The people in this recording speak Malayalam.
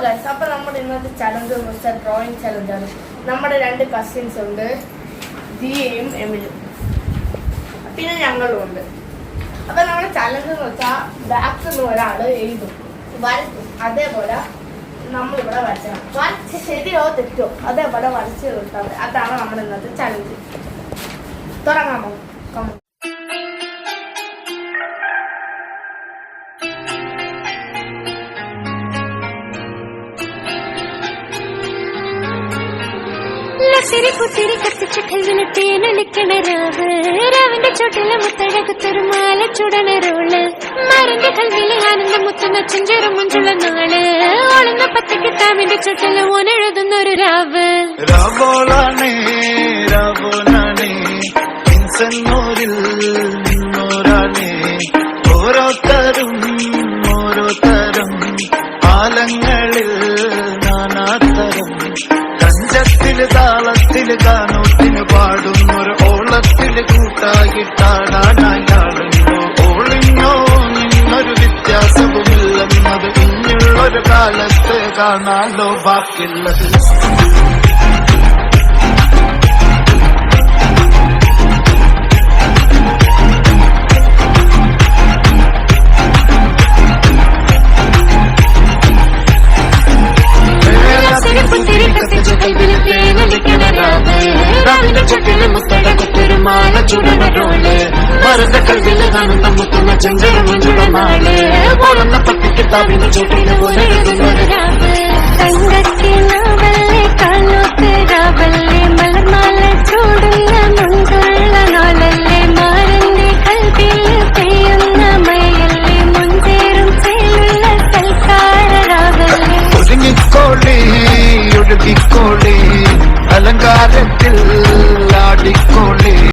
ഗൈസ്, അപ്പൊ നമ്മുടെ ഇന്നത്തെ ചലഞ്ച് എന്ന് വെച്ചാൽ ഡ്രോയിങ് ചലഞ്ചാണ്. നമ്മുടെ 2 കസിൻസ് ഉണ്ട്, ദിയയും എമിലും, പിന്നെ ഞങ്ങളും ഉണ്ട്. അപ്പൊ നമ്മുടെ ചലഞ്ച് എന്ന് വെച്ചാൽ ബാക്കിൽ നിന്ന് ഒരാള് എഴുതും, വരയ്ക്കും, അതേപോലെ നമ്മളിവിടെ വരയ്ക്കണം. വരച്ച് ശരിയോ തെറ്റോ അതേപോലെ വരച്ച് കിട്ടാറ്. അതാണ് നമ്മുടെ ഇന്നത്തെ ചലഞ്ച്. തുടങ്ങാമോ? സിരിപ്പുത്തിരി കത്തിച്ച കൽവിലെത്തേനൊലിക്കണ രാവിന്റെ ചോട്ടിലെ മുത്തഴകത്തൊരു മാല ചുടണ റോള് മരന്റെ കൽവിലെ ആനന്ദം മുത്തുന്ന ചെഞ്ചെറു മുഞ്ചുള്ള നാള് ഓളുന്ന പത്ത് കിതാബിന്റെ ചോട്ടിലെ ഓനെഴുതുന്നൊരു രാവ്. രാവോളാണേ രാവോളാണേ ഇൻസന്നൂരിൽ നിന്നോരാണേ ഓരോരുത്തരും ഓരോരുത്തരും ആലങ്ങളിൽ നാനാതരം കഞ്ചത്തില് താളത്തില് ഗാനോത്തിന് പാടുന്നൊരു ഓളത്തില് കൂട്ടായിട്ടാടാനായാളുണ്ടോ ഓളിഞ്ഞോ നിന്നൊരു വ്യത്യാസവുമില്ലെന്നത് ഇനിയുള്ളൊരു കാലത്ത് കാണാലോ ബാക്കിയുള്ളത്. മുത്തടകത്തൊരു മാല ചുടണ റോള് മരന്റെ കൽവില് ആനന്ദം മുത്തുന്ന ചെഞ്ചെറു മുഞ്ചുള്ള നാള് ഓളുന്ന പത്ത് കിതാബിന്റെ ചോട്ടിലെ ഓനെഴുതുന്നൊരു രാവ്. തങ്കക്കിനാവല്ലേ കാലോത്ത് രാവല്ലേ മലർമാല ചൂടുന്ന മുണ്ടുള്ള നാളല്ലേ മാരന്റെ കൽവില് പെയ്യുന്ന മയല്ലേ മുൻചേരും ചേലുള്ള സൽക്കാര രാവല്ലേ. ഒരുങ്ങിക്കോളി ഒഴുകിക്കോളി അലങ്കാരത്തിൽ ആടിക്കോളി